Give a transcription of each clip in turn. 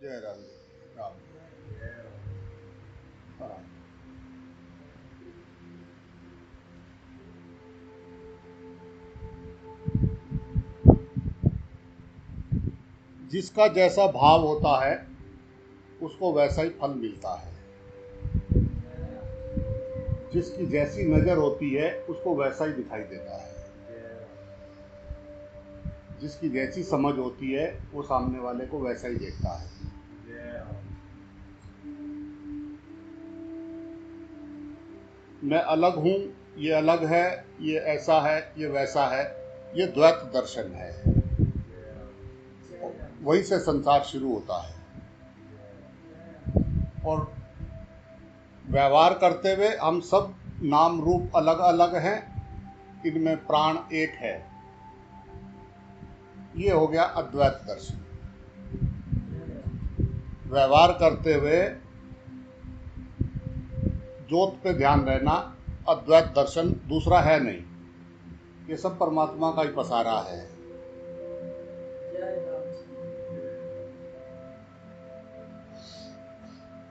जय राम राम। हाँ। जिसका जैसा भाव होता है उसको वैसा ही फल मिलता है। जिसकी जैसी नज़र होती है उसको वैसा ही दिखाई देता है। जिसकी जैसी समझ होती है वो सामने वाले को वैसा ही देखता है। मैं अलग हूँ, ये अलग है, ये ऐसा है, ये वैसा है, ये द्वैत दर्शन है। वहीं से संसार शुरू होता है। और व्यवहार करते हुए हम सब नाम रूप अलग अलग हैं, इनमें प्राण एक है। ये हो गया अद्वैत दर्शन। व्यवहार करते हुए ज्योत पे ध्यान रहना अद्वैत दर्शन दूसरा है नहीं। ये सब परमात्मा का ही पसारा है।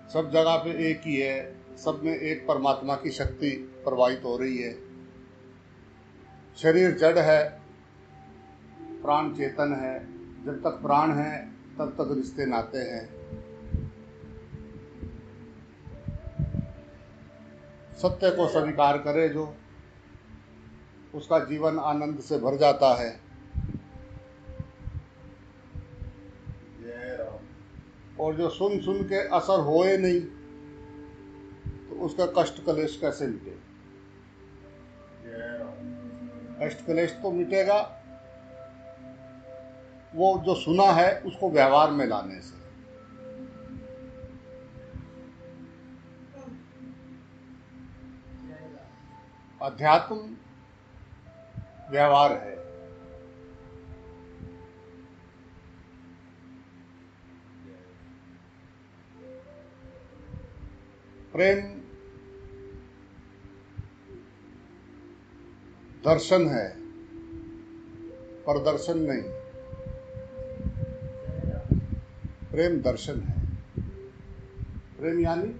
सब जगह पे एक ही है, सब में एक परमात्मा की शक्ति प्रवाहित हो रही है। शरीर जड़ है, प्राण चेतन है। जब तक प्राण है तब तक रिश्ते नाते हैं। सत्य को स्वीकार करे जो, उसका जीवन आनंद से भर जाता है। और जो सुन सुन के असर होए नहीं तो उसका कष्ट कलेश कैसे मिटे? कष्ट कलेश तो मिटेगा वो जो सुना है उसको व्यवहार में लाने से। अध्यात्म व्यवहार है। प्रेम दर्शन है, प्रदर्शन नहीं। प्रेम दर्शन है। प्रेम यानी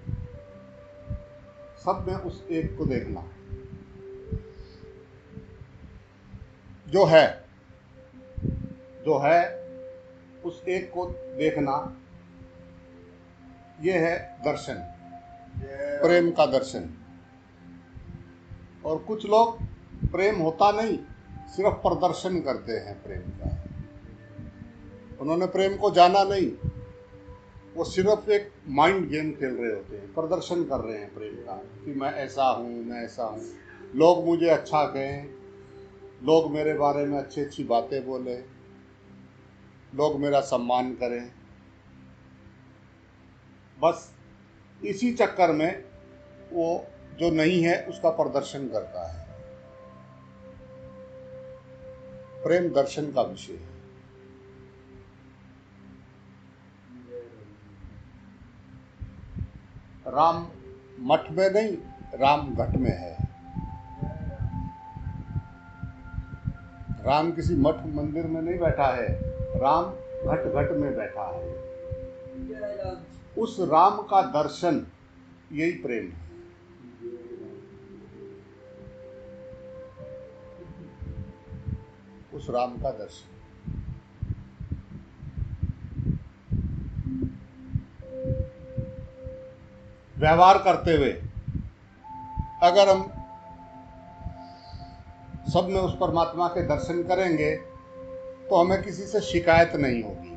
सब में उस एक को देखना जो है, जो है उस एक को देखना। ये है दर्शन, प्रेम का दर्शन। और कुछ लोग प्रेम होता नहीं, सिर्फ प्रदर्शन करते हैं प्रेम का। उन्होंने प्रेम को जाना नहीं, वो सिर्फ एक माइंड गेम खेल रहे होते हैं, प्रदर्शन कर रहे हैं प्रेम का कि मैं ऐसा हूँ, मैं ऐसा हूँ, लोग मुझे अच्छा कहें, लोग मेरे बारे में अच्छी अच्छी बातें बोले, लोग मेरा सम्मान करें। बस इसी चक्कर में वो जो नहीं है उसका प्रदर्शन करता है। प्रेम दर्शन का विषय है। राम मठ में नहीं, राम घट में है। राम किसी मठ मंदिर में नहीं बैठा है, राम घट घट में बैठा है। उस राम का दर्शन यही प्रेम है। उस राम का दर्शन। व्यवहार करते हुए अगर हम सब में उस परमात्मा के दर्शन करेंगे तो हमें किसी से शिकायत नहीं होगी।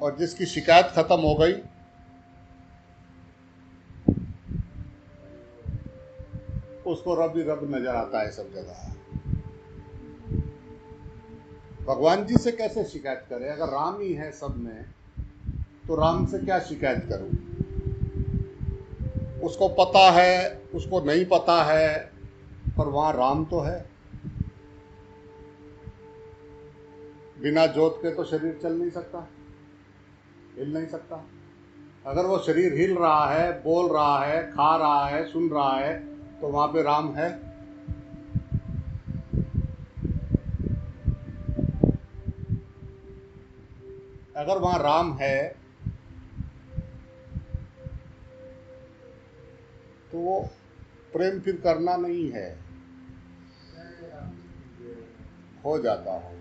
और जिसकी शिकायत खत्म हो गई उसको रब ही रब नजर आता है सब जगह। भगवान जी से कैसे शिकायत करें? अगर राम ही है सब में तो राम से क्या शिकायत करूं? उसको पता है, उसको नहीं पता है, पर वहां राम तो है। बिना जोत के तो शरीर चल नहीं सकता, हिल नहीं सकता। अगर वो शरीर हिल रहा है, बोल रहा है, खा रहा है, सुन रहा है, तो वहां पे राम है। अगर वहां राम है तो वो प्रेम फिर करना नहीं है, हो जाता है।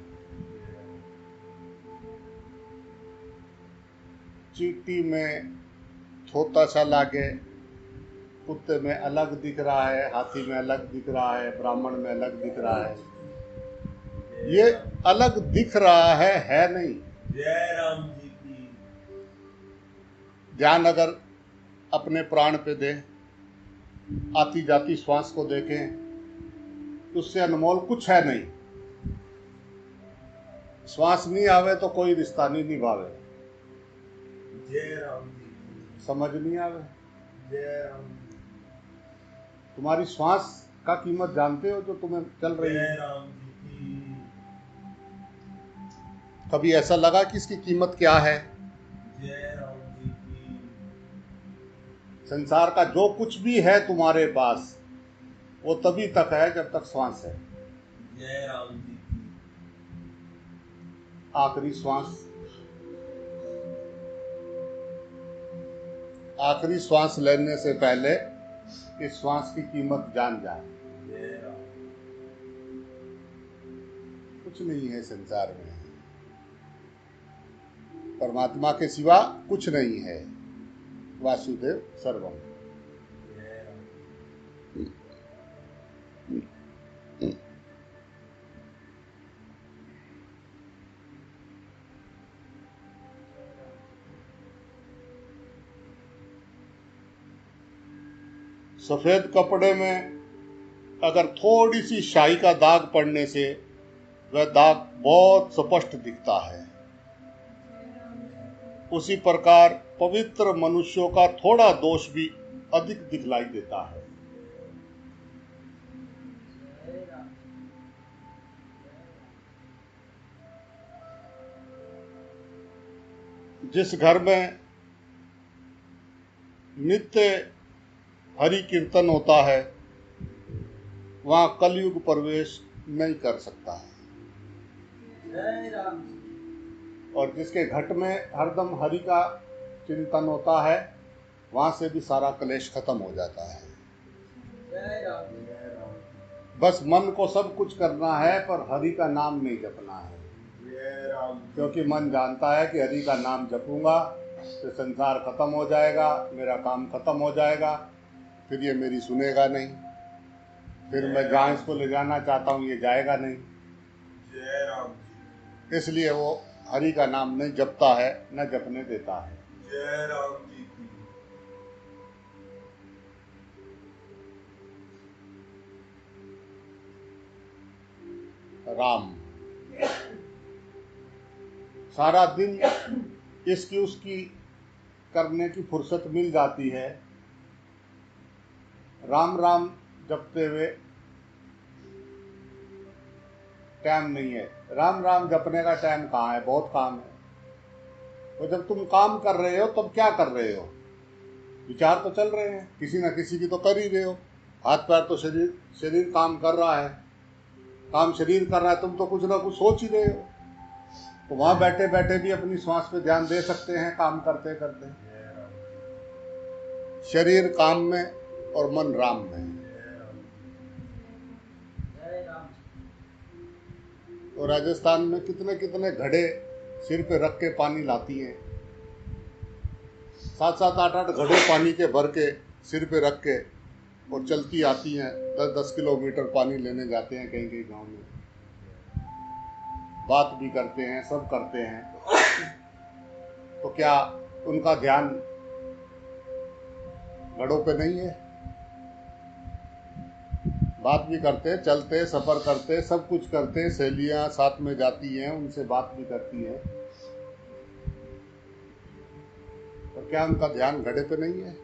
चींटी में छोटा सा लागे, कुत्ते में अलग दिख रहा है, हाथी में अलग दिख रहा है, ब्राह्मण में अलग दिख रहा है। ये अलग दिख रहा है नहीं। जय राम जी की। ध्यान अगर अपने प्राण पे दे, आती जाती श्वास को देखें, तो उससे अनमोल कुछ है नहीं। श्वास नहीं आवे तो कोई रिश्ता नहीं निभावे। जय राम जी की। समझ नहीं आवे। जय राम जी। तुम्हारी श्वास का कीमत जानते हो जो तुम्हें चल रही जय है? राम जी की। कभी ऐसा लगा कि इसकी कीमत क्या है? जय राम जी की। संसार का जो कुछ भी है तुम्हारे पास, वो तभी तक है जब तक श्वास है। जय राम जी की। आखिरी श्वास, आखिरी श्वास लेने से पहले इस श्वास की कीमत जान जाए। जय राम। कुछ नहीं है संसार में, परमात्मा के सिवा कुछ नहीं है। वासुदेव सर्वम। जय राम। सफेद कपड़े में अगर थोड़ी सी स्याही का दाग पड़ने से वह दाग बहुत स्पष्ट दिखता है, उसी प्रकार पवित्र मनुष्यों का थोड़ा दोष भी अधिक दिखलाई देता है। जिस घर में नित्य हरि कीर्तन होता है, वहां कलयुग प्रवेश नहीं कर सकता है। जय राम। और जिसके घट में हरदम हरि का चिंतन होता है, वहां से भी सारा क्लेश खत्म हो जाता है। जय राम। जय राम। बस मन को सब कुछ करना है, पर हरि का नाम नहीं जपना है। जय राम। क्योंकि मन जानता है कि हरि का नाम जपूंगा तो संसार खत्म हो जाएगा, मेरा काम खत्म हो जाएगा, फिर ये मेरी सुनेगा नहीं, फिर मैं जहाँ इसको ले जाना चाहता हूँ ये जाएगा नहीं। जय राम जी। इसलिए वो हरि का नाम नहीं जपता है, न जपने देता है। जय राम जी की। राम सारा दिन इसकी उसकी करने की फुर्सत मिल जाती है, राम राम जपते हुए टाइम नहीं है। राम राम जपने का टाइम कहाँ है? बहुत काम है। तो जब तुम काम कर रहे हो तब क्या कर रहे हो? विचार तो चल रहे हैं, किसी ना किसी की तो कर ही रहे हो। हाथ पैर तो शरीर काम कर रहा है, काम शरीर कर रहा है, तुम तो कुछ ना कुछ सोच ही रहे हो। तो वहां बैठे बैठे भी अपनी श्वास पे ध्यान दे सकते हैं, काम करते करते। शरीर काम में और मन राम में। तो राजस्थान में कितने कितने घड़े सिर पे रख के पानी लाती हैं, 7-7 8-8 घड़े पानी के भर के सिर पे रख के और चलती आती हैं। 10-10 किलोमीटर पानी लेने जाते हैं कहीं कहीं गांव में, बात भी करते हैं, सब करते हैं। तो क्या उनका ध्यान घड़ों पे नहीं है? बात भी करते, चलते, सफर करते, सब कुछ करते, सहेलियां साथ में जाती हैं, उनसे बात भी करती हैं, तो क्या उनका ध्यान घड़े पे नहीं है?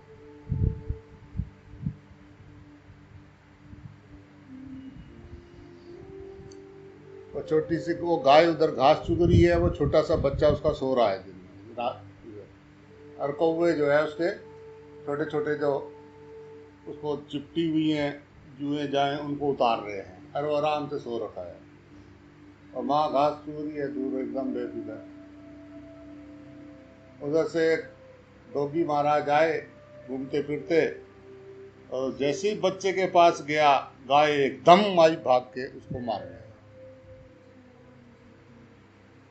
वो छोटी सी वो गाय उधर घास चुग रही है, वो छोटा सा बच्चा उसका सो रहा है दिन में और कौवे जो है उसके छोटे छोटे जो उसको चिपटी हुई हैं जुएं जाए उनको उतार रहे हैं, और वो आराम से सो रखा है। और माँ घास चुग रही है दूर एकदम बेफिक्र। उधर से एक डोगी महाराज आए घूमते फिरते, और जैसे ही बच्चे के पास गया, गाय एकदम आई भाग के उसको मार गया।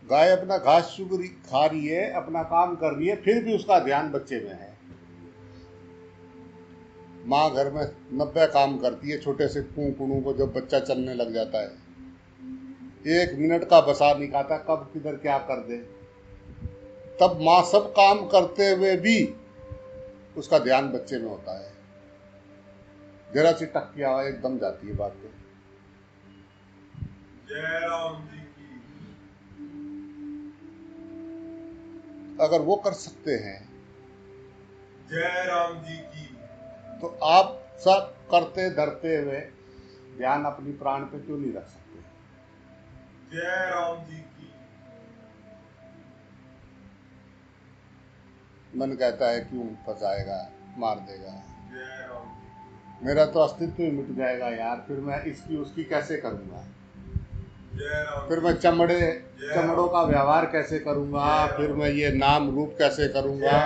गाय अपना घास चुग रही, खा रही है, अपना काम कर रही है, फिर भी उसका ध्यान बच्चे में है। माँ घर में 90 काम करती है, छोटे से कुणू को जब बच्चा चलने लग जाता है, 1 मिनट का बसा नहीं खाता कब किधर क्या कर दे। तब माँ सब काम करते हुए भी उसका ध्यान बच्चे में होता है। जरा सी टक की आवाज एकदम जाती है बात पे। जय राम जी की। अगर वो कर सकते हैं जय राम जी की। तो आप सब करते धरते हुए ध्यान अपनी प्राण पे क्यों नहीं रख सकते? जय राम जी की। मन कहता है क्यों फंसाएगा, मार देगा, जय राम जी। मेरा तो अस्तित्व ही मिट जाएगा यार, फिर मैं इसकी उसकी कैसे करूंगा, जय राम। फिर मैं चमड़ों का व्यवहार कैसे करूंगा, फिर मैं ये नाम रूप कैसे करूंगा,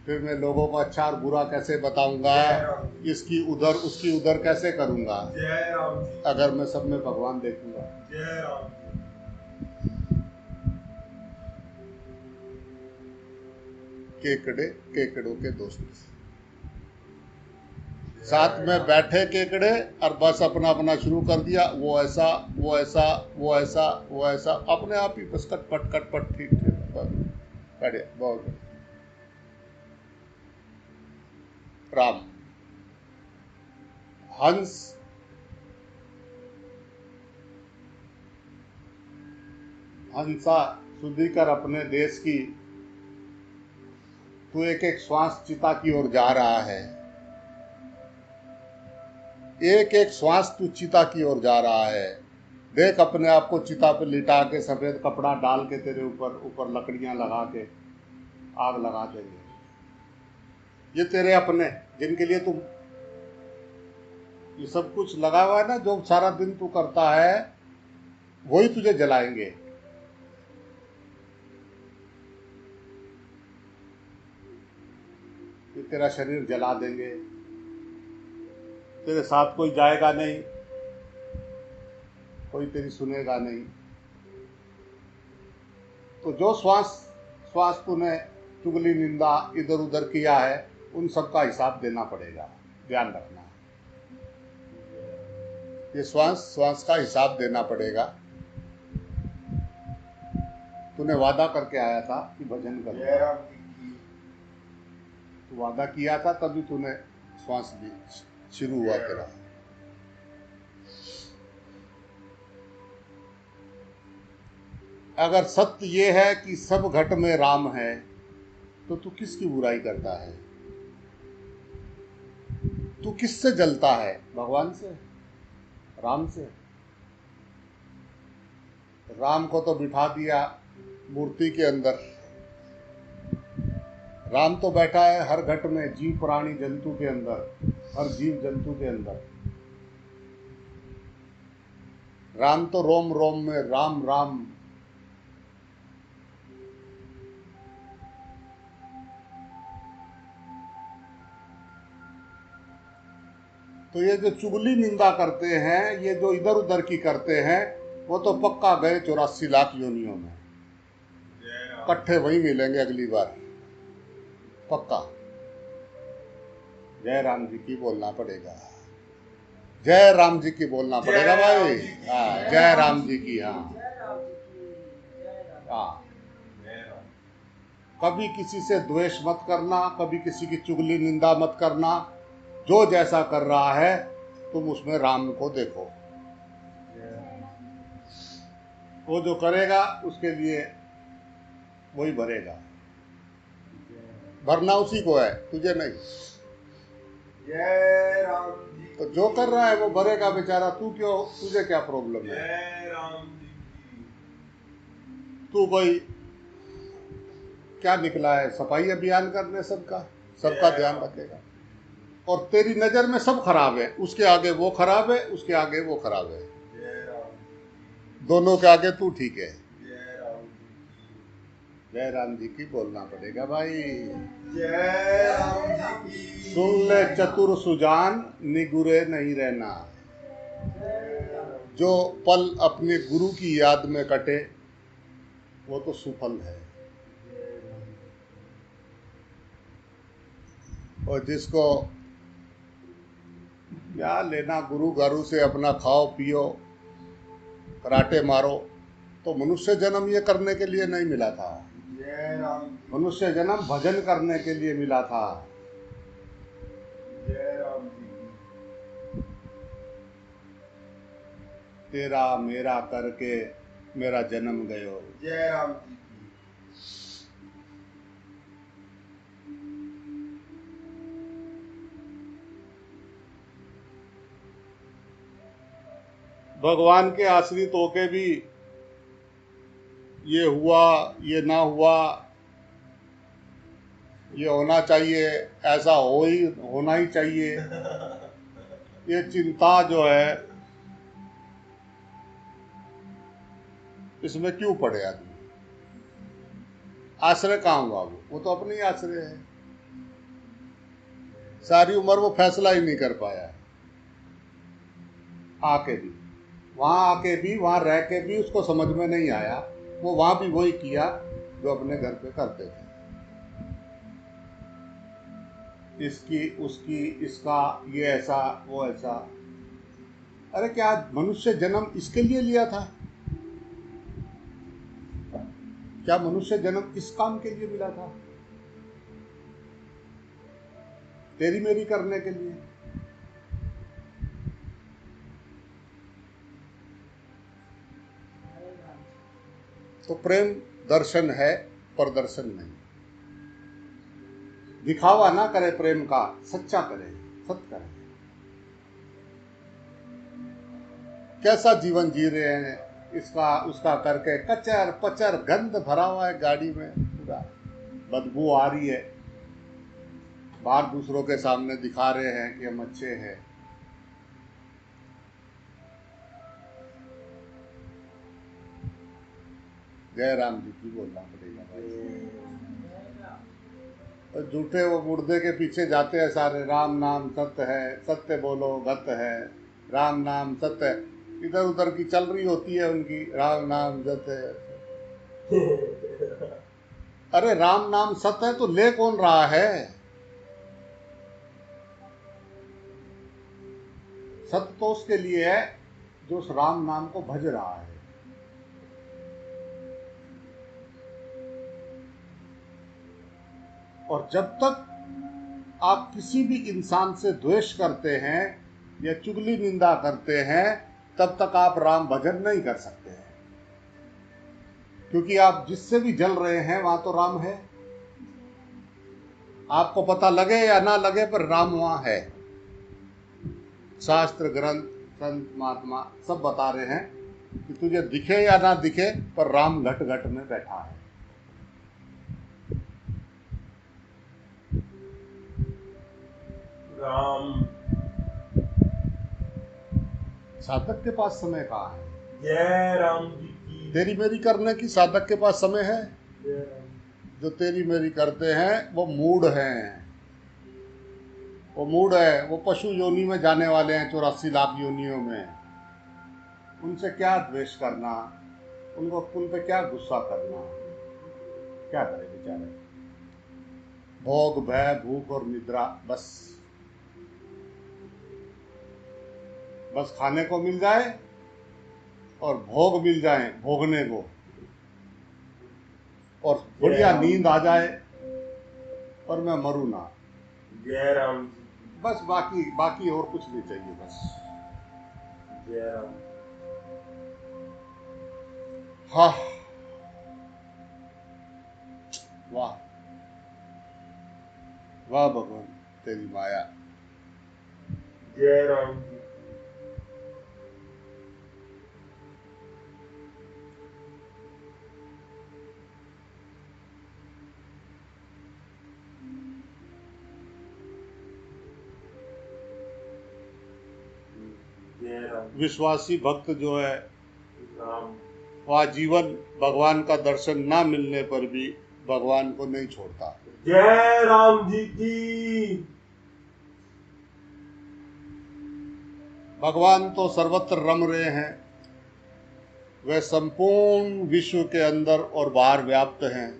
फिर मैं लोगों को अच्छा और बुरा कैसे बताऊंगा, इसकी उधर उसकी उधर कैसे करूंगा, जय राम जी। अगर मैं सब में भगवान देखूंगा। जय राम। केकड़े केकड़ों के दोस्त, साथ में बैठे केकड़े और बस अपना अपना शुरू कर दिया, वो ऐसा वो ऐसा वो ऐसा वो ऐसा, अपने आप ही बस कटपट ठीक ठीक बढ़िया, बहुत बढ़िया। राम हंस हंसा सुधीकर अपने देश की, तू एक एक श्वास चिता की ओर जा रहा है, एक एक श्वास तू चिता की ओर जा रहा है। देख अपने आप को चिता पे लिटा के, सफेद कपड़ा डाल के, तेरे ऊपर ऊपर लकड़ियां लगा के आग लगा देंगे। ये तेरे अपने जिनके लिए तुम ये सब कुछ लगा हुआ है ना, जो सारा दिन तू करता है वही तुझे जलाएंगे। ये तेरा शरीर जला देंगे, तेरे साथ कोई जाएगा नहीं, कोई तेरी सुनेगा नहीं। तो जो श्वास श्वास तूने चुगली निंदा इधर उधर किया है, उन सब का हिसाब देना पड़ेगा, ध्यान रखना। ये श्वास श्वास का हिसाब देना पड़ेगा। तूने वादा करके आया था कि भजन कर, जय राम जी की। तू वादा किया था तभी तूने श्वास ली, शुरू हुआ तेरा। अगर सत्य ये है कि सब घट में राम है, तो तू किसकी बुराई करता है? तू किससे जलता है? भगवान से, राम से। राम को तो बिठा दिया मूर्ति के अंदर, राम तो बैठा है हर घट में, जीव प्राणी जंतु के अंदर, हर जीव जंतु के अंदर। राम तो रोम रोम में, राम राम। तो ये जो चुगली निंदा करते हैं, ये जो इधर उधर की करते हैं, वो तो पक्का गए 84 लाख योनियों में, इकट्ठे वहीं मिलेंगे अगली बार, पक्का। जय राम जी की बोलना पड़ेगा, जय राम जी की बोलना पड़ेगा भाई। हाँ, जय राम जी की। हाँ हाँ, कभी किसी से द्वेष मत करना, कभी किसी की चुगली निंदा मत करना। जो जैसा कर रहा है तुम उसमें राम को देखो, वो जो करेगा उसके लिए वही भरेगा, भरना उसी को है, तुझे नहीं। जय राम जी। तो जो कर रहा है वो भरेगा बेचारा, तू क्यों, तुझे क्या प्रॉब्लम है? जय राम जी की। तू कोई क्या निकला है सफाई अभियान करने, सबका ध्यान रखेगा, और तेरी नजर में सब खराब है, उसके आगे वो खराब है, उसके आगे वो खराब है, जय राम जी की। दोनों के आगे तू ठीक है। जय राम जी की। जय राम जी की बोलना पड़ेगा भाई। जय राम जी की। सुन ले चतुर सुजान, निगुरे नहीं रहना। जो पल अपने गुरु की याद में कटे वो तो सुफल है, और जिसको क्या लेना गुरु घरू से, अपना खाओ पियो कराटे मारो, तो मनुष्य जन्म ये करने के लिए नहीं मिला था। जय राम जी। मनुष्य जन्म भजन करने के लिए मिला था। जय राम जी की। तेरा मेरा करके मेरा जन्म गयो। जय राम जी की। भगवान के आश्रित होके भी ये हुआ, ये ना हुआ, ये होना चाहिए, ऐसा होना ही चाहिए, ये चिंता जो है इसमें क्यों पड़े आदमी। आश्रय कहाँ हुआ वो तो अपने ही आश्रय है। सारी उम्र वो फैसला ही नहीं कर पाया, आके भी वहां रह के भी उसको समझ में नहीं आया। वो वहां भी वही किया जो अपने घर पे करते थे, इसकी उसकी इसका, ये ऐसा वो ऐसा। अरे क्या मनुष्य जन्म इसके लिए लिया था? क्या मनुष्य जन्म इस काम के लिए मिला था? तेरी मेरी करने के लिए? तो प्रेम दर्शन है, प्रदर्शन नहीं। दिखावा ना करे प्रेम का, सच्चा करे, सत करे। कैसा जीवन जी रहे हैं इसका उसका करके, कचर पचर गंद भरा हुआ है गाड़ी में, पूरा बदबू आ रही है। बाहर दूसरों के सामने दिखा रहे हैं कि हम अच्छे हैं। जय राम जी की बोलना पड़ेगा भाई। तो झूठे वो मुर्दे के पीछे जाते हैं सारे, राम नाम सत्य है, सत्य बोलो गत है, राम नाम सत्य है। इधर उधर की चल रही होती है उनकी, राम नाम सत्य है। अरे राम नाम सत्य है तो ले कौन रहा है? सत्य तो उसके लिए है जो उस राम नाम को भज रहा है। और जब तक आप किसी भी इंसान से द्वेष करते हैं या चुगली निंदा करते हैं, तब तक आप राम भजन नहीं कर सकते हैं, क्योंकि आप जिससे भी जल रहे हैं वहां तो राम है। आपको पता लगे या ना लगे पर राम वहां है। शास्त्र ग्रंथ संत महात्मा सब बता रहे हैं कि तुझे दिखे या ना दिखे पर राम घट घट में बैठा है। राम। साधक के पास समय कहाँ है? जय राम जी की। तेरी मेरी करने की साधक के पास समय है? जय राम। जो तेरी मेरी करते हैं वो मूड हैं, वो मूड है, वो पशु योनि में जाने वाले हैं, 84 लाख योनियों में। उनसे क्या द्वेष करना, उनको उन पे क्या गुस्सा करना? क्या करे बेचारे? भोग भय भूख और निद्रा, बस बस खाने को मिल जाए और भोग मिल जाए भोगने को, और बढ़िया नींद आ जाए और मैं मरूं ना। जय राम जी की। बस बाकी बाकी और कुछ नहीं चाहिए बस। जय राम। हाँ, वाह वाह भगवान तेरी माया। जय राम जी की। जय राम। विश्वासी भक्त जो है राम। वह जीवन भगवान का दर्शन ना मिलने पर भी भगवान को नहीं छोड़ता। जय राम जी की। भगवान तो सर्वत्र रम रहे हैं, वे संपूर्ण विश्व के अंदर और बाहर व्याप्त हैं।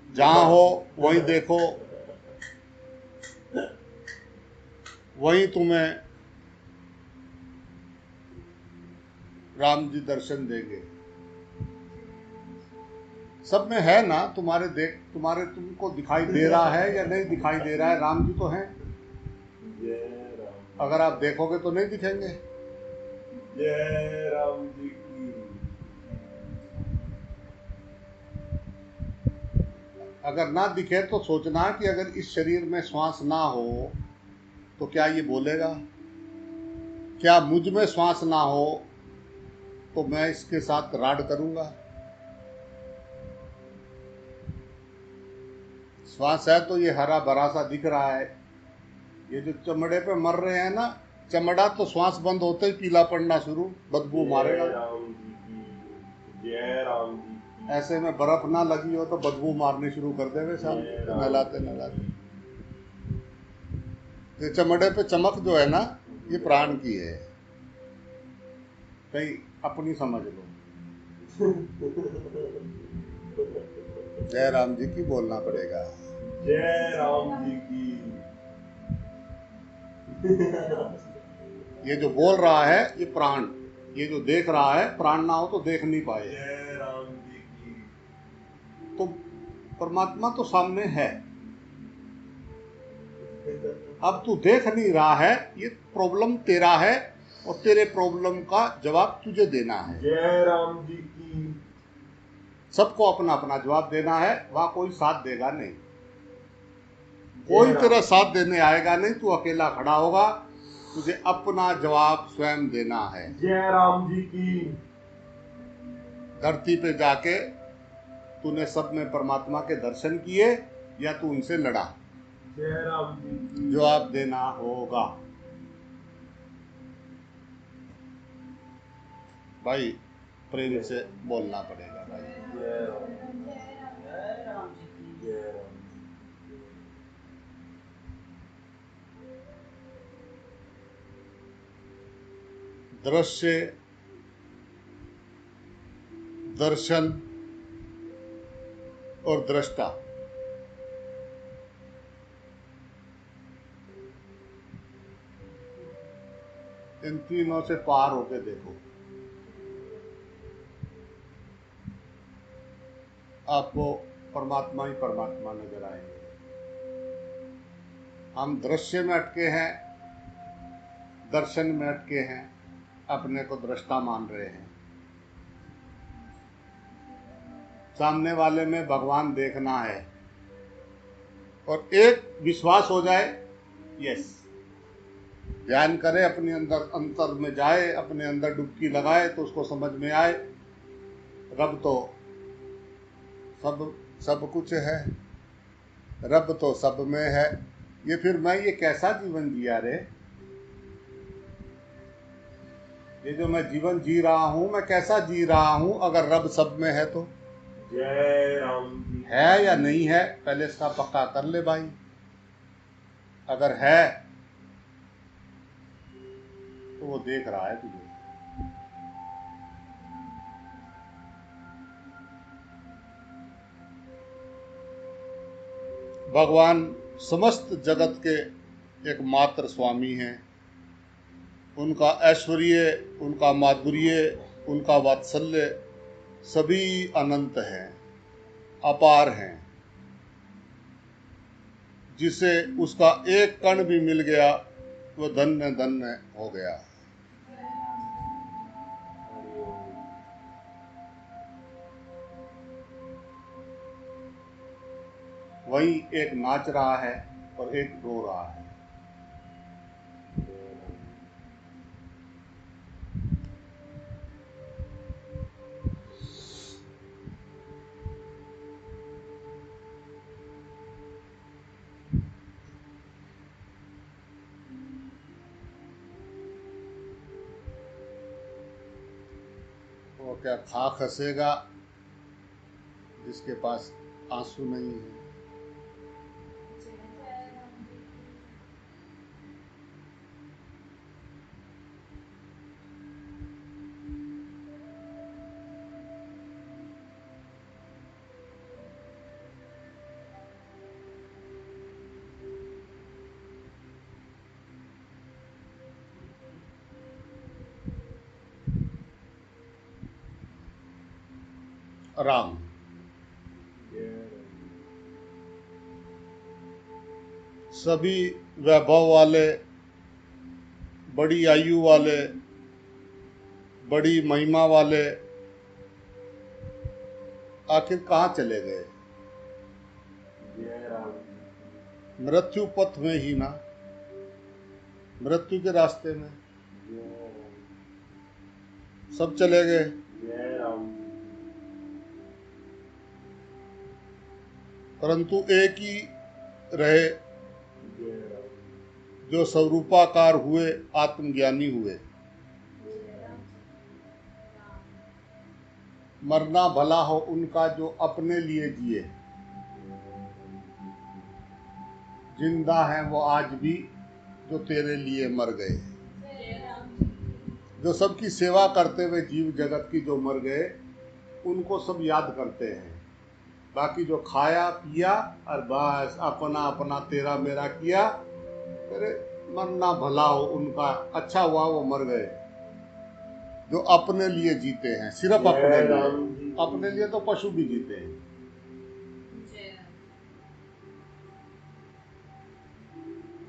जहां हो वहीं देखो, वहीं तुम्हें राम जी दर्शन देंगे। सब में है ना, तुम्हारे तुमको दिखाई दे रहा है या नहीं दिखाई दे रहा है? राम जी तो हैं। जय राम। अगर आप देखोगे तो नहीं दिखेंगे। जय राम जी की। अगर ना दिखे तो सोचना कि अगर इस शरीर में श्वास ना हो तो क्या ये बोलेगा? क्या मुझ में श्वास ना हो तो मैं इसके साथ राड करूंगा? श्वास है तो ये हरा भरा सा दिख रहा है। ये जो चमड़े पे मर रहे हैं ना, चमड़ा तो श्वास बंद होते ही पीला पड़ना शुरू, बदबू मारेगा। जय राम जी की। जय राम जी की। ऐसे में बर्फ ना लगी हो तो बदबू मारनी शुरू कर देवे साहब, जय तो राम नहलाते जी नहलाते। की। ये चमड़े पे चमक जो है ना, ये प्राण की है। कहीं अपनी समझ लो। जय राम जी की बोलना पड़ेगा। जय राम जी की। ये जो बोल रहा है ये प्राण, ये जो देख रहा है प्राण ना हो तो देख नहीं पाए। जय राम जी की। तो परमात्मा तो सामने है, अब तू देख नहीं रहा है, ये प्रॉब्लम तेरा है और तेरे प्रॉब्लम का जवाब तुझे देना है। जय राम जी की। सबको अपना अपना जवाब देना है, वहां कोई साथ देगा नहीं, जय कोई राम तेरा जी साथ देने आएगा नहीं। तू अकेला खड़ा होगा, तुझे अपना जवाब स्वयं देना है। जय राम जी की। धरती पे जाके तूने सब में परमात्मा के दर्शन किए या तू उनसे लड़ा? जय राम जी की। जवाब देना होगा भाई, प्रेम से बोलना पड़ेगा भाई। जय राम। जय राम जी की। जय राम। दृश्य, दर्शन और दृष्टा, इन तीनों से पार होके देखो, आपको परमात्मा ही परमात्मा नजर आएंगे। हम दृश्य में अटके हैं, दर्शन में अटके हैं, अपने को दृष्टा मान रहे हैं। सामने वाले में भगवान देखना है और एक विश्वास हो जाए, यस, ध्यान करे, अपने अंदर अंतर में जाए, अपने अंदर डुबकी लगाए तो उसको समझ में आए रब तो सब सब कुछ है, रब तो सब में है। ये फिर मैं ये कैसा जीवन जिया रे? ये जो मैं जीवन जी रहा हूं, मैं कैसा जी रहा हूं अगर रब सब में है तो? जय राम जी। है या नहीं है, पहले इसका पक्का कर ले भाई। अगर है तो वो देख रहा है तुझे। भगवान समस्त जगत के एकमात्र स्वामी हैं। उनका ऐश्वर्य, उनका माधुर्य, उनका वात्सल्य सभी अनंत हैं, अपार हैं। जिसे उसका एक कण भी मिल गया वो धन्य धन्य हो गया। वही एक नाच रहा है और एक रो रहा है। क्या खाक हंसेगा जिसके पास आंसू नहीं है। जय राम जी की। राम। सभी वैभव वाले, बड़ी आयु वाले, बड़ी महिमा वाले आखिर कहाँ चले गए? मृत्यु पथ में ही ना, मृत्यु के रास्ते में सब चले गए। परंतु एक ही रहे जो स्वरूपाकार हुए, आत्मज्ञानी हुए। जय राम जी की। राम। मरना भला हो उनका जो अपने लिए जिए, जिंदा हैं वो आज भी जो तेरे लिए मर गए। जय राम जी की। जो सबकी सेवा करते हुए जीव जगत की जो मर गए, उनको सब याद करते हैं। बाकी जो खाया पिया और बस अपना अपना तेरा मेरा किया, अरे मरना भला हो उनका, अच्छा हुआ वो मर गए। जो अपने लिए जीते हैं, सिर्फ अपने लिए। अपने लिए तो पशु भी जीते हैं। जय राम।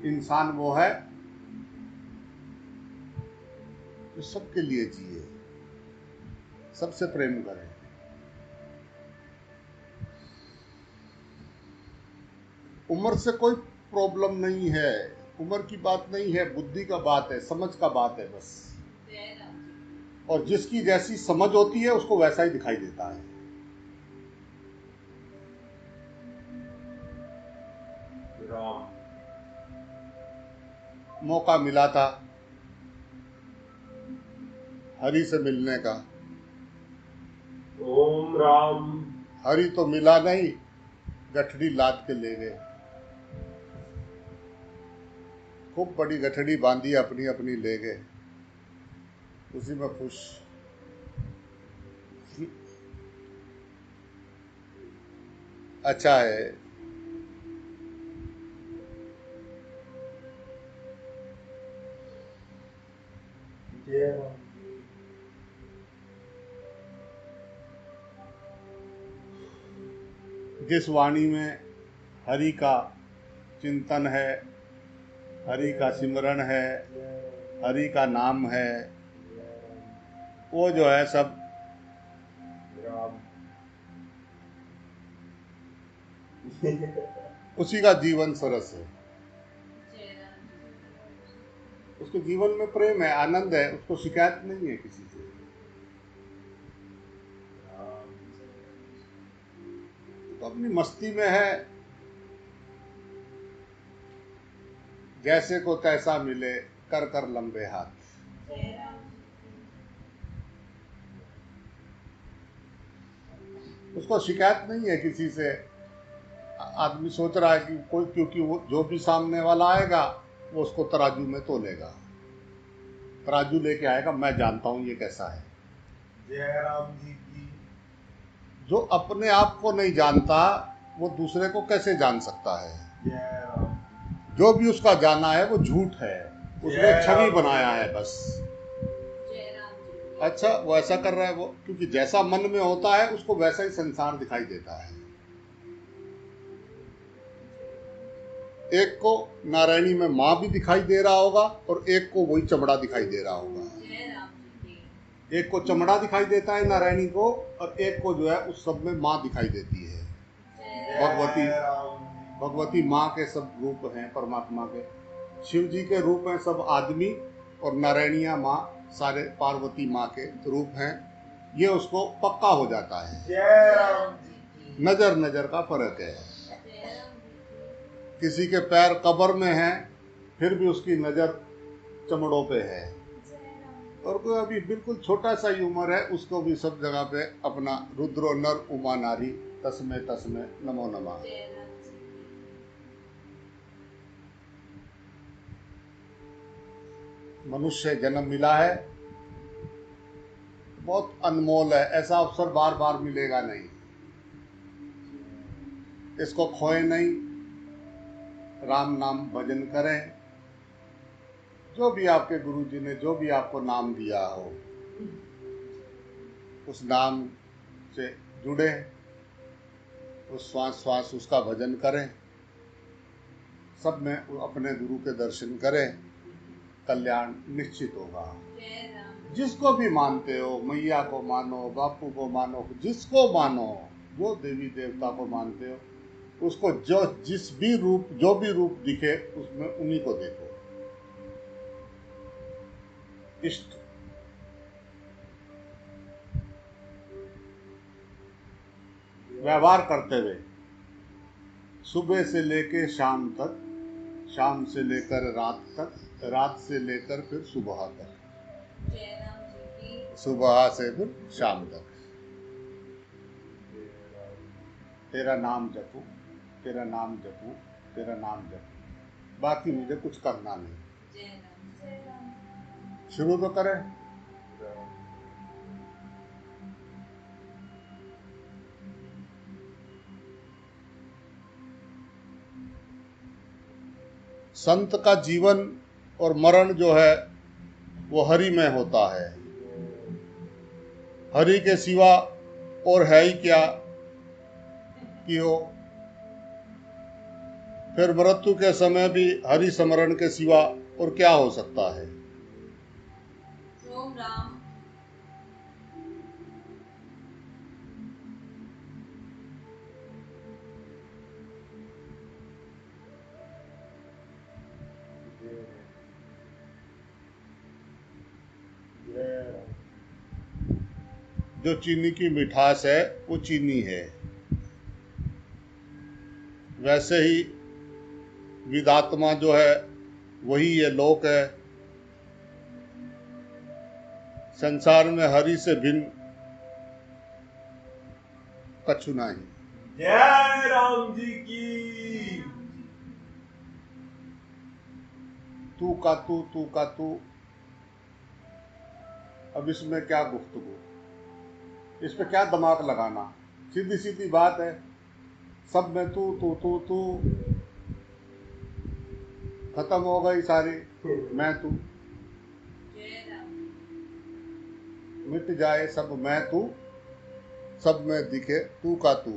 इंसान वो है जो सबके लिए जिए, सबसे प्रेम करे। उम्र से कोई प्रॉब्लम नहीं है, उम्र की बात नहीं है, बुद्धि का बात है, समझ का बात है बस। जय राम जी। और जिसकी जैसी समझ होती है उसको वैसा ही दिखाई देता है। राम। मौका मिला था हरि से मिलने का, ओम राम। हरि तो मिला नहीं, गठड़ी लाद के ले गए। खूब बड़ी गठड़ी बांधी, अपनी अपनी ले गए, उसी में खुश। अच्छा है जय राम। जिस वाणी में हरि का चिंतन है, हरि का सिमरन है, हरि का नाम है, वो जो है सब राम। उसी का जीवन सरस है। जय राम जी। उसके जीवन में प्रेम है, आनंद है, उसको शिकायत नहीं है किसी से। तो अपनी मस्ती में है, जैसे को तैसा मिले कर कर लंबे हाथ। जय राम जी। उसको शिकायत नहीं है किसी से। आदमी सोच रहा है कि कोई, क्योंकि वो जो भी सामने वाला आएगा वो उसको तराजू में तोलेगा, तराजू लेके आएगा, मैं जानता हूं ये कैसा है। जय राम जी की। जो अपने आप को नहीं जानता वो दूसरे को कैसे जान सकता है? जय राम। जो भी उसका जाना है वो झूठ है, उसने छवि बनाया है बस। जय राम जी। अच्छा, वो ऐसा कर रहा है वो, क्योंकि जैसा मन में होता है उसको वैसा ही संसार दिखाई देता है। एक को नारायणी में माँ भी दिखाई दे रहा होगा और एक को वही चमड़ा दिखाई दे रहा होगा। जय राम जी की। एक को चमड़ा दिखाई देता है नारायणी को, और एक को जो है उस सब में माँ दिखाई देती है। जय भगवती, जय राम। भगवती माँ के सब रूप हैं परमात्मा के। शिव जी के रूप हैं सब आदमी, और नारायणिया माँ सारे पार्वती माँ के रूप हैं। ये उसको पक्का हो जाता है। जय राम जी की। नजर नजर का फर्क है। जय राम जी की। किसी के पैर कब्र में हैं, फिर भी उसकी नजर चमड़ों पे है। जय राम और कोई अभी बिल्कुल छोटा सा ही उम्र है, उसको भी सब जगह पे अपना रुद्रो नर उमा नारी तस्मे तस्मे नमो नमः। जय राम जी की। मनुष्य जन्म मिला है, बहुत अनमोल है, ऐसा अवसर बार बार मिलेगा नहीं, इसको खोए नहीं। राम नाम भजन करें, जो भी आपके गुरु जी ने जो भी आपको नाम दिया हो उस नाम से जुड़े, उस श्वास श्वास उसका भजन करें, सब में अपने गुरु के दर्शन करें, कल्याण निश्चित होगा। जय राम। जिसको भी मानते हो, मैया को मानो, बापू को मानो, जिसको मानो, जो देवी देवता को मानते हो, उसको जो जिस भी रूप जो भी रूप दिखे उसमें उन्हीं को देखो। इष्ट व्यवहार करते हुए सुबह से लेकर शाम तक, शाम से लेकर रात तक, रात से लेकर फिर सुबह तक, जय राम जी की। सुबह से फिर शाम तक तेरा नाम जपू, तेरा नाम जपू, तेरा नाम जपू, बाकी मुझे कुछ करना नहीं। जय राम जय राम। शुरू तो करें। संत का जीवन और मरण जो है वो हरि में होता है। हरि के सिवा और है ही क्या कि हो। फिर मृत्यु के समय भी हरि स्मरण के सिवा और क्या हो सकता है। ओम राम। जो चीनी की मिठास है वो चीनी है, वैसे ही विदात्मा जो है वही ये लोक है। संसार में हरि से भिन्न कछु नहीं। जय राम जी की। तू का तू, तू का तू, अब इसमें क्या गुफ्तगू, इस पे क्या दिमाग लगाना। सीधी सीधी बात है, सब में तू तू तू तू, खत्म हो गई सारी मैं तू, जय राम। मिट जाए सब मैं तू, सब में दिखे तू का तू।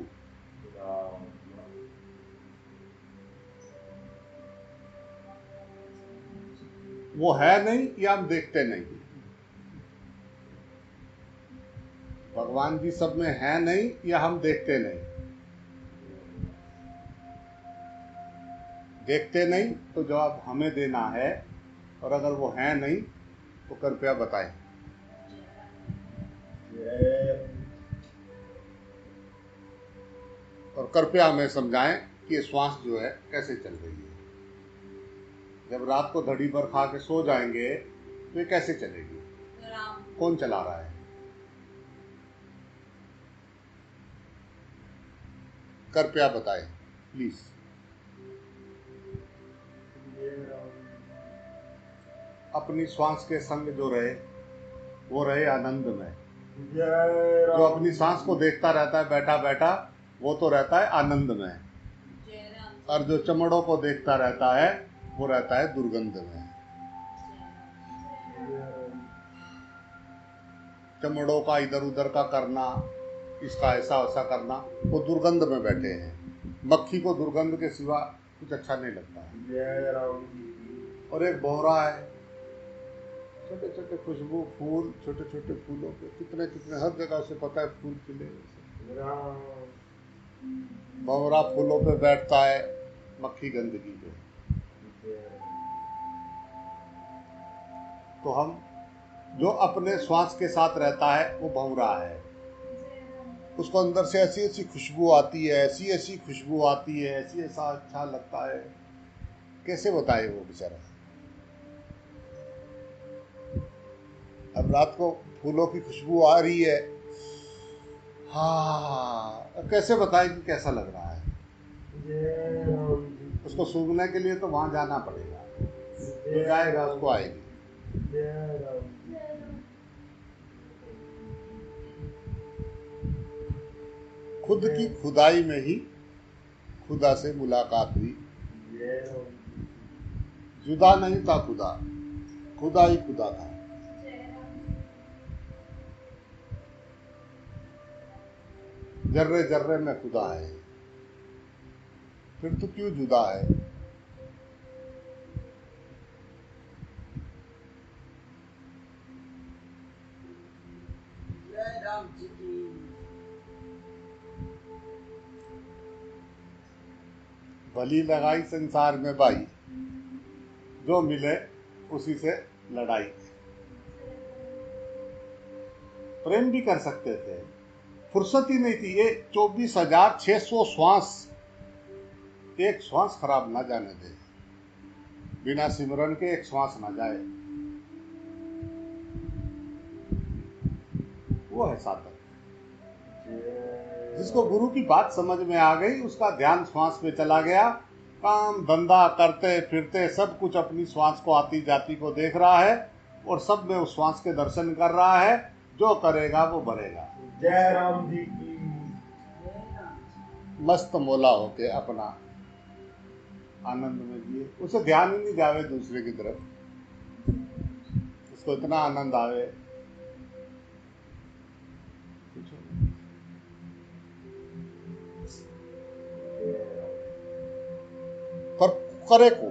वो है नहीं या हम देखते नहीं। भगवान जी सब में है नहीं या हम देखते नहीं। देखते नहीं तो जवाब हमें देना है, और अगर वो है नहीं तो कृपया बताएं। और कृपया हमें समझाएं कि ये श्वास जो है कैसे चल रही है। जब रात को धड़ी पर खा के सो जाएंगे तो ये कैसे चलेगी, राम। कौन चला रहा है। कृपया बताएं प्लीज। अपनी श्वास के संग जो रहे वो रहे आनंद में। जो अपनी सांस को देखता रहता है बैठा बैठा वो तो रहता है आनंद में, जय राम। और जो चमड़ों को देखता रहता है वो रहता है दुर्गंध में। चमड़ों का इधर उधर का करना, इसका ऐसा वैसा करना, वो दुर्गंध में बैठे हैं। मक्खी को दुर्गंध के सिवा कुछ अच्छा नहीं लगता है। और एक बोहरा है, छोटे छोटे खुशबू फूल, छोटे छोटे फूलों के कितने कितने हर जगह से पता है फूल खिले। भंवरा फूलों पे बैठता है, मक्खी गंदगी पे। तो हम जो अपने श्वास के साथ रहता है वो भंवरा है। उसको अंदर से ऐसी ऐसी खुशबू आती है, ऐसी ऐसी खुशबू आती है, ऐसी ऐसा अच्छा लगता है, कैसे बताए वो बेचारा। अब रात को फूलों की खुशबू आ रही है। हाँ, अब कैसे बताएं कि कैसा लग रहा है। जय राम जी की। उसको सूंघने के लिए तो वहां जाना पड़ेगा, जो जय जाएगा राम उसको आएगी। जय राम जी की। खुद की खुदाई में ही खुदा से मुलाकात हुई। जय राम जी की। जुदा नहीं था खुदा, खुदा ही खुदा था। जर्रे जर्रे में खुदा है, फिर तू क्यों जुदा है। जय राम जी की। भली लगाई संसार में बाई, जो मिले उसी से लड़ाई। प्रेम भी कर सकते थे, फुर्सत ही नहीं थी। ये 24,600 श्वास, एक श्वास खराब ना जाने दे, बिना सिमरन के एक श्वास ना जाए। वो है साधक। जिसको गुरु की बात समझ में आ गई, उसका ध्यान श्वास पे चला गया। काम धंधा करते फिरते सब कुछ अपनी श्वास को आती जाती को देख रहा है, और सब में उस श्वास के दर्शन कर रहा है। जो करेगा वो भरेगा। जय राम जी की। मस्त मोला होके अपना आनंद में जिए, उसे ध्यान ही नहीं जावे दूसरे की तरफ, उसको इतना आनंद आवे। पर करे को,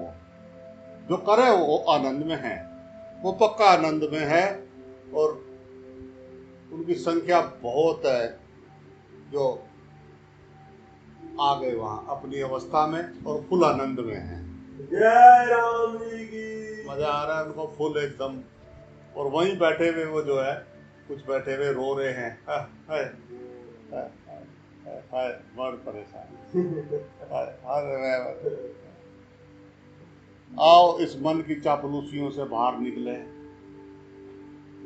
जो करे वो आनंद में है, वो पक्का आनंद में है। और उनकी संख्या बहुत है जो आ गए वहां अपनी अवस्था में और फुल आनंद में है। जय राम जी की। मजा आ रहा है उनको फुल एकदम। और वहीं बैठे हुए वो जो है, कुछ बैठे हुए रो रहे हैं, बड़ परेशान। आओ इस मन की चापलूसियों से बाहर निकले,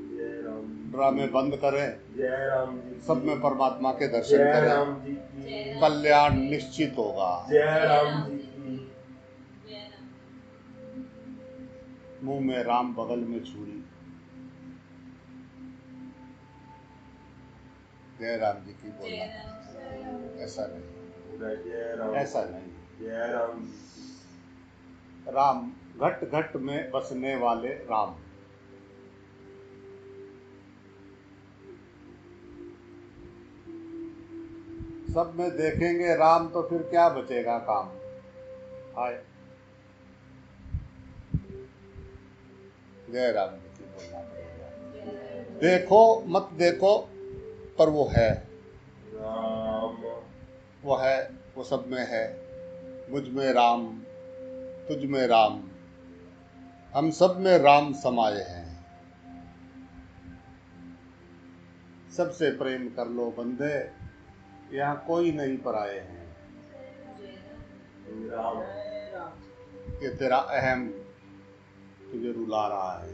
जय राम जी। ड्रामे बंद करें, जय राम जी की। सब में परमात्मा के दर्शन जय करें, राम जी की। कल्याण निश्चित होगा। जय राम जी की। मुंह में राम बगल में छुरी। जय राम जी की बोलना, ऐसा नहीं, जय राम। ऐसा नहीं। जय राम जी की। राम घट घट में बसने वाले राम। सब में देखेंगे राम तो फिर क्या बचेगा काम। हाय, जय राम जी की बोलना पड़ेगा। देखो मत देखो, पर वो है, राम। वो है, वो सब में है। मुझ में राम, तुझ में राम, हम सब में राम समाये हैं। सबसे प्रेम कर लो बंदे, यहाँ कोई नहीं पराये हैं। राम। ये तेरा अहम तुझे रुला रहा है,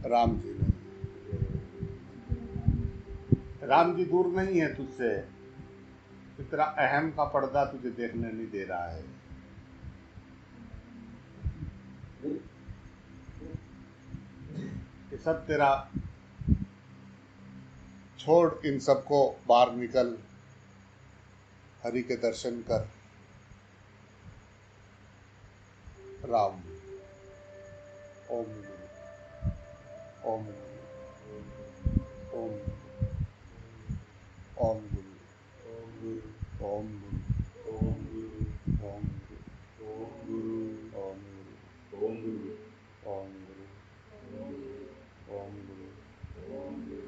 राम जी नहीं। राम जी दूर नहीं है तुझसे, कि तेरा अहम का पर्दा तुझे देखने नहीं दे रहा है। ये सब तेरा छोड़, इन सबको बाहर निकल, हरि के दर्शन कर। राम। ओम ओम ओम ओम गुरु, ओम गुरु, ओम गुरु। ओम गुरु, ओम गुरु। ओम गुरु, ओम गुरु। ओम गुरु, ओम गुरु, ओम गुरु।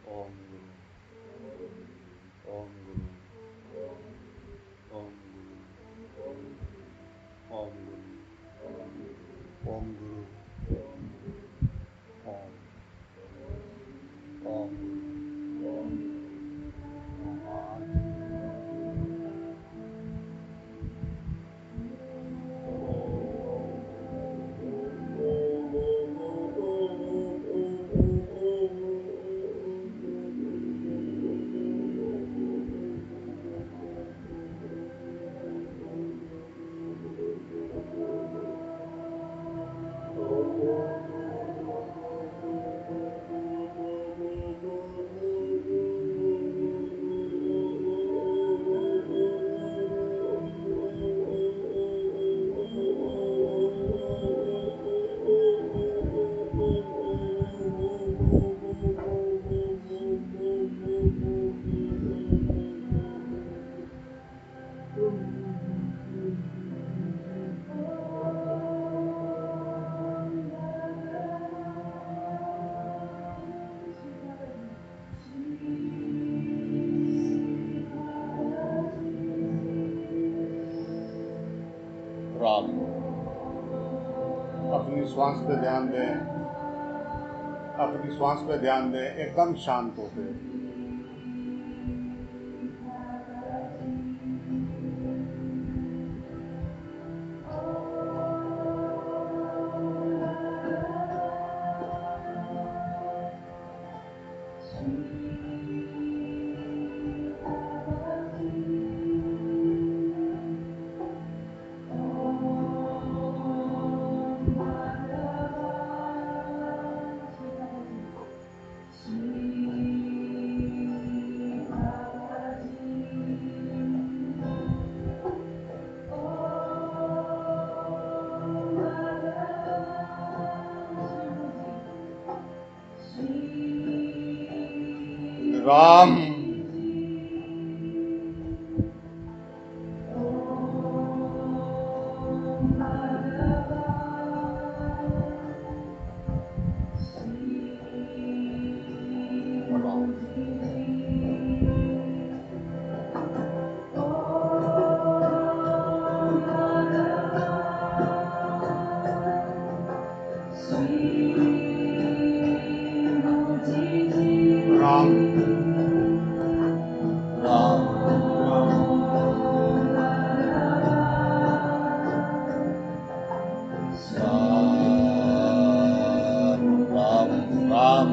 ओम गुरु, ओम गुरु, ओम गुरु, ओम गुरु, ओम गुरु, ओम गुरु, ओम गुरु, श्वास पे ध्यान दें, अपनी श्वास पे ध्यान दें, एकदम शांत होते। Ram Ram Ram Ram Ram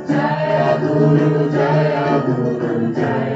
Jaya Guru, Jaya Guru, Jaya